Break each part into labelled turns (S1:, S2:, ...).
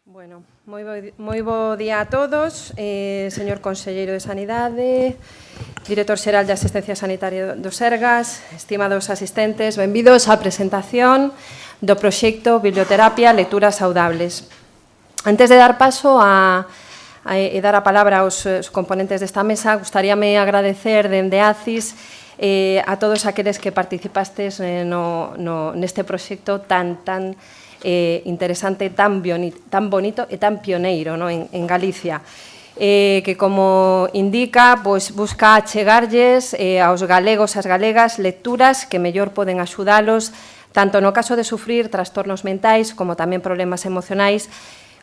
S1: Bueno, moi bo día a todos, señor Conselleiro de Sanidade, Director Xeral de Asistencia Sanitaria do Sergas, estimados asistentes, benvidos á presentación do proxecto Biblioterapia Lecturas Saudables. Antes de dar paso e dar a palabra aos componentes desta mesa, gustaríame agradecer dende ACIS a todos aqueles que participastes neste proxecto tan interesante, tan bonito e tan pioneiro en Galicia, que, como indica, busca achegarlles aos galegos e as galegas lecturas que mellor poden axudalos, tanto no caso de sufrir trastornos mentais como tamén problemas emocionais,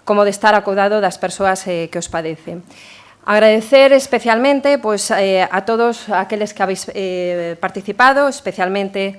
S1: como de estar ao cuidado das persoas que os padecen. Agradecer especialmente a todos aqueles que habéis participado, especialmente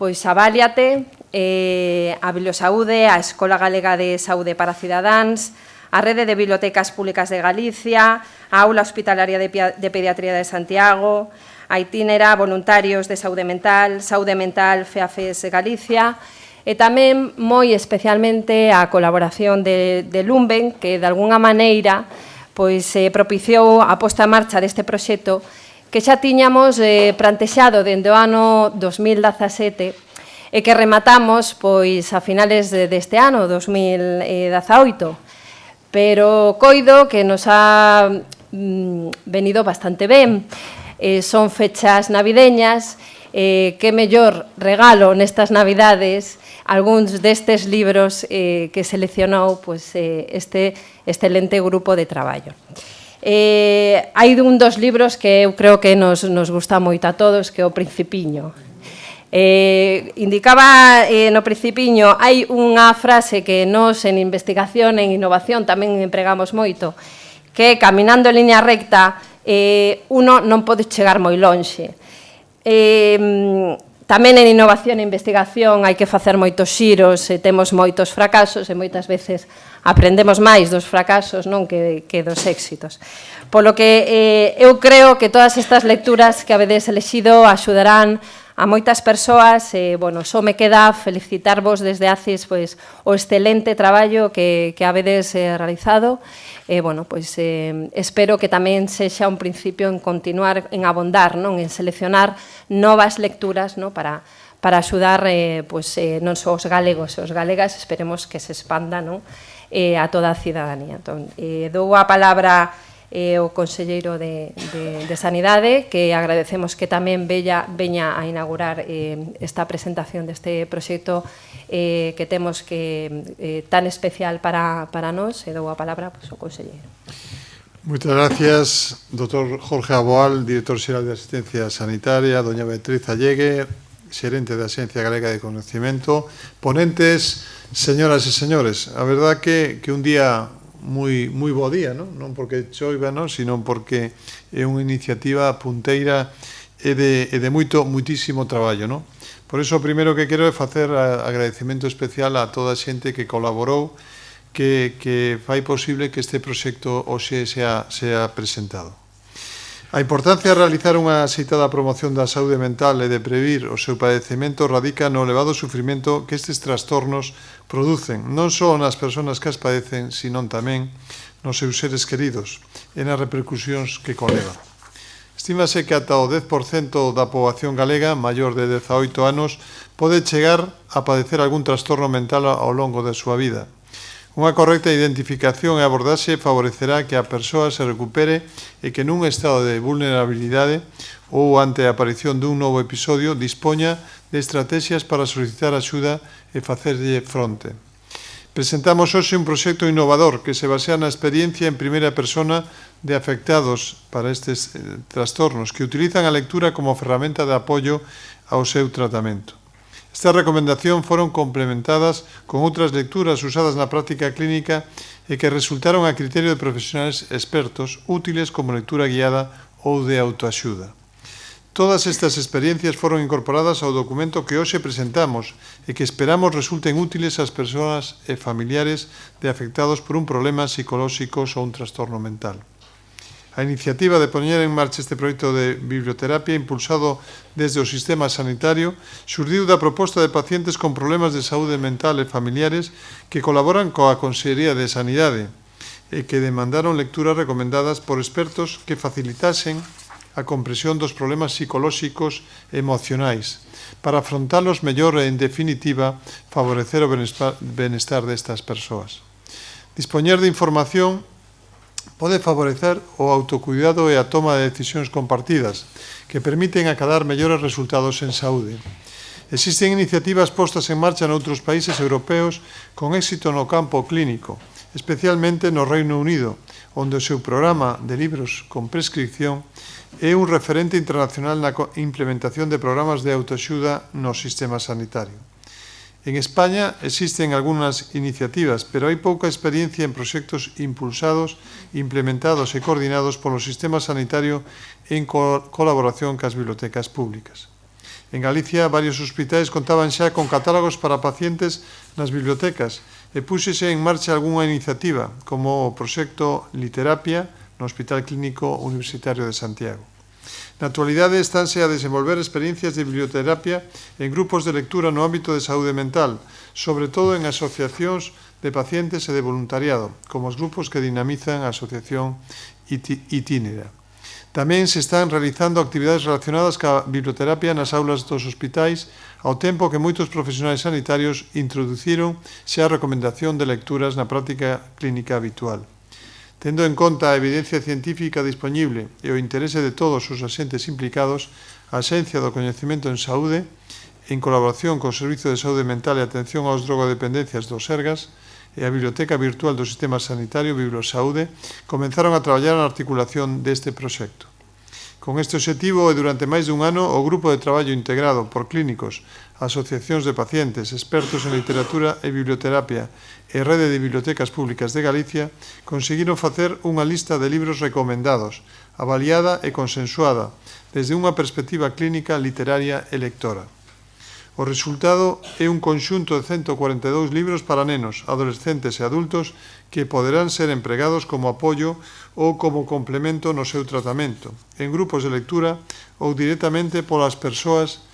S1: a Váliate, a Bibliosaude, a Escola Galega de Saúde para Cidadáns, a Rede de Bibliotecas Públicas de Galicia, a Aula Hospitalaria de Pediatría de Santiago, a Itinera, voluntarios de Saúde Mental, FEAFES Galicia, e tamén moi especialmente a colaboración de Lumben, que de alguna maneira propiciou a posta en marcha deste proxecto que xa tiñamos plantexado dende o ano 2017 e que rematamos a finales deste ano, 2018. Pero coido que nos ha venido bastante ben. Son fechas navideñas, que mellor regalo nestas navidades algúns destes libros que seleccionou este excelente grupo de traballo. Hai un dos libros que eu creo que nos gusta moito a todos, que é o Principiño. Indicaba no Principiño, hai unha frase que nos en investigación e en innovación tamén empregamos moito, que caminando en liña recta uno non pode chegar moi lonxe. Tamén en innovación e investigación hai que facer moitos xiros e temos moitos fracasos e moitas veces aprendemos máis dos fracasos que dos éxitos. Polo que eu creo que todas estas lecturas que habedes elexido axudarán a moitas persoas e, só me queda felicitarvos desde ACIS o excelente traballo que habedes realizado e, espero que tamén sexa un principio en continuar, en abondar, en seleccionar novas lecturas para axudar non só os galegos e os galegas, esperemos que se expanda a toda a cidadanía. Dou a palabra ao Conselleiro de Sanidade, que agradecemos que tamén veña a inaugurar esta presentación deste proxecto que temos tan especial para nós, e dou a palabra ao Conselleiro.
S2: Moitas gracias, Dr. Jorge Aboal, Director Xeral de Asistencia Sanitaria, doña Beatriz Allegue, xerente da Axencia Galega de Coñecemento, ponentes, señoras e señores. A verdad que un día moi bo día, non porque choiva, sino porque é unha iniciativa punteira e de moitísimo traballo. Por iso, o primeiro que quero é facer agradecemento especial a toda a xente que colaborou, que fai posible que este proxecto hoxe sea presentado. A importancia de realizar unha axeitada promoción da saúde mental e de previr o seu padecemento radica no elevado sufrimento que estes trastornos producen, non só nas persoas que as padecen, sino tamén nos seus seres queridos e nas repercusións que conleva. Estímase que ata o 10% da poboación galega maior de 18 anos pode chegar a padecer algún trastorno mental ao longo da súa vida. Unha correcta identificación e abordaxe favorecerá que a persoa se recupere e que nun estado de vulnerabilidade ou ante a aparición dun novo episodio dispoña de estrategias para solicitar axuda e facerlle fronte. Presentamos hoxe un proxecto innovador que se basea na experiencia en primeira persona de afectados para estes trastornos que utilizan a lectura como ferramenta de apoio ao seu tratamento. Estas recomendacións foron complementadas con outras lecturas usadas na práctica clínica e que resultaron a criterio de profesionales expertos útiles como lectura guiada ou de autoaxuda. Todas estas experiencias foron incorporadas ao documento que hoxe presentamos e que esperamos resulten útiles ás persoas e familiares de afectados por un problema psicolóxico ou un trastorno mental. A iniciativa de poñer en marcha este proxecto de biblioterapia impulsado desde o sistema sanitario xurdiu da proposta de pacientes con problemas de saúde mental e familiares que colaboran coa Consellería de Sanidade e que demandaron lecturas recomendadas por expertos que facilitasen a comprensión dos problemas psicolóxicos e emocionais para afrontalos mellor e, en definitiva, favorecer o benestar destas persoas. Dispoñer de información pode favorecer o autocuidado e a toma de decisións compartidas que permiten acadar mellores resultados en saúde. Existen iniciativas postas en marcha noutros países europeos con éxito no campo clínico, especialmente no Reino Unido, onde o seu programa de libros con prescripción é un referente internacional na implementación de programas de autoaxuda no sistema sanitario. En España existen algunhas iniciativas, pero hai pouca experiencia en proxectos impulsados, implementados e coordinados polo sistema sanitario en colaboración cas bibliotecas públicas. En Galicia, varios hospitais contaban xa con catálogos para pacientes nas bibliotecas e púxese en marcha algunha iniciativa, como o proxecto Literapia no Hospital Clínico Universitario de Santiago. Na actualidade estánse a desenvolver experiencias de biblioterapia en grupos de lectura no ámbito de saúde mental, sobre todo en asociacións de pacientes e de voluntariado, como os grupos que dinamizan a asociación Itínera. Tamén se están realizando actividades relacionadas ca biblioterapia nas aulas dos hospitais, ao tempo que moitos profesionais sanitarios introduciron xa a recomendación de lecturas na práctica clínica habitual. Tendo en conta a evidencia científica disponible e o interese de todos os axentes implicados, a Axencia do Coñecemento en Saúde, en colaboración co Servicio de Saúde Mental e Atención aos Drogodependencias do Sergas e a Biblioteca Virtual do Sistema Sanitario Bibliosaude, comenzaron a traballar na articulación deste proxecto. Con este obxectivo e durante máis dun ano, o Grupo de Traballo integrado por clínicos, asociacións de pacientes, expertos en literatura e biblioterapia e Rede de Bibliotecas Públicas de Galicia conseguiron facer unha lista de libros recomendados, avaliada e consensuada, desde unha perspectiva clínica, literaria e lectora. O resultado é un conxunto de 142 libros para nenos, adolescentes e adultos que poderán ser empregados como apoio ou como complemento no seu tratamento, en grupos de lectura ou directamente polas persoas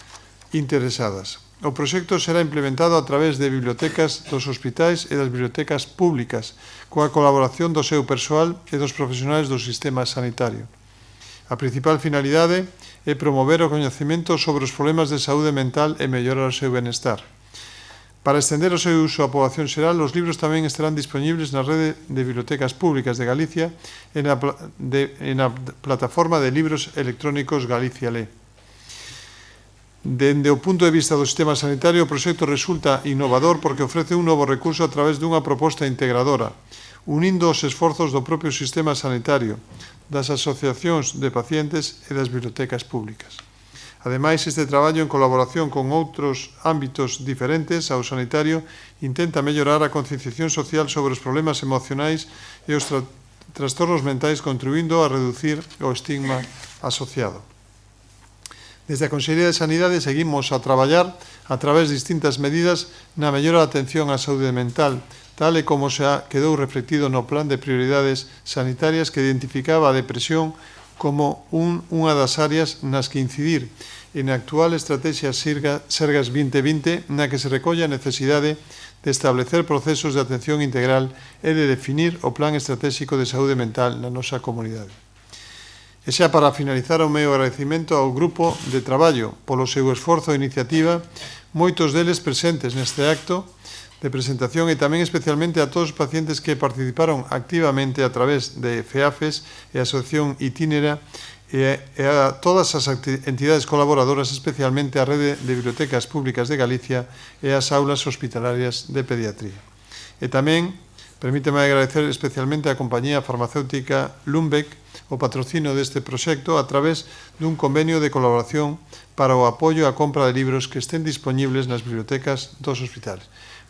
S2: interesadas. O proxecto será implementado a través de bibliotecas dos hospitais e das bibliotecas públicas, coa colaboración do seu persoal e dos profesionais do sistema sanitario. A principal finalidade é promover o coñecemento sobre os problemas de saúde mental e mellorar o seu benestar. Para estender o seu uso á poboación xeral, os libros tamén estarán dispoñibles na Rede de Bibliotecas Públicas de Galicia e na plataforma de libros electrónicos Galicia Lee. Dende o punto de vista do sistema sanitario, o proxecto resulta innovador porque ofrece un novo recurso a través dunha proposta integradora, unindo os esforzos do propio sistema sanitario, das asociacións de pacientes e das bibliotecas públicas. Ademais, este traballo en colaboración con outros ámbitos diferentes ao sanitario intenta mellorar a concienciación social sobre os problemas emocionais e os trastornos mentais, contribuindo a reducir o estigma asociado. Desde a Consellería de Sanidade seguimos a traballar a través de distintas medidas na mellora da atención á saúde mental, tal e como se quedou reflectido no Plan de Prioridades Sanitarias que identificaba a depresión como unha das áreas nas que incidir e na actual estrategia Sergas 2020, na que se recolle a necesidade de establecer procesos de atención integral e de definir o Plan Estratégico de Saúde Mental na nosa comunidade. E xa para finalizar o meu agradecimento ao grupo de traballo polo seu esforzo e iniciativa, moitos deles presentes neste acto de presentación e tamén especialmente a todos os pacientes que participaron activamente a través de FEAFES e a Asociación Itínera e a todas as entidades colaboradoras, especialmente a Rede de Bibliotecas Públicas de Galicia e as aulas hospitalarias de pediatría. E tamén, permíteme agradecer especialmente á compañía farmacéutica Lundbeck o patrocínio deste proxecto a través dun convenio de colaboración para o apoio á compra de libros que estén dispoñibles nas bibliotecas dos hospitales.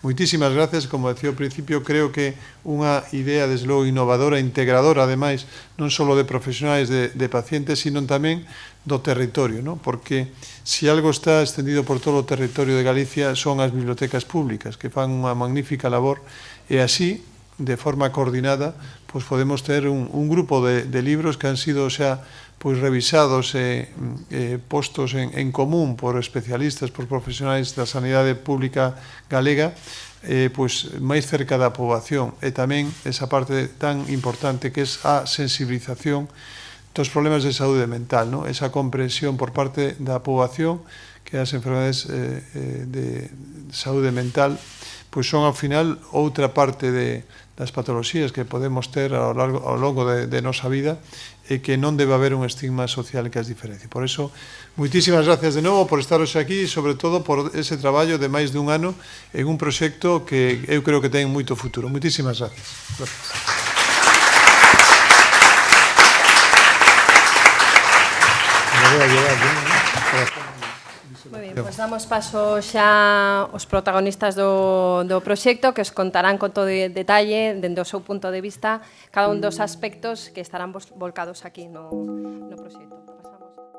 S2: Moitísimas gracias, como decía ao principio, creo que unha idea desde logo innovadora, integradora, ademais, non só de profesionais de pacientes, sino tamén do territorio, ¿no? Porque se algo está extendido por todo o territorio de Galicia son as bibliotecas públicas, que fan unha magnífica labor, e así de forma coordinada, pues podemos ter un grupo de libros que han sido xa pues revisados e postos en común por especialistas, por profesionais da sanidade pública galega, pues máis cerca da poboación, e tamén esa parte tan importante que é a sensibilización dos problemas de saúde mental, ¿no? Esa comprensión por parte da poboación que as enfermedades de saúde mental pois son ao final outra parte das patoloxías que podemos ter ao longo de nosa vida e que non debe haber un estigma social que as diferencie. Por eso, moitísimas gracias de novo por estaros aquí e, sobre todo, por ese traballo de máis dun ano en un proxecto que eu creo que ten moito futuro. Moitísimas gracias.
S1: Moi ben, pois damos paso xa aos protagonistas do proxecto que os contarán con todo detalle dende o seu punto de vista cada un dos aspectos que estarán volcados aquí no proxecto. Pasamos.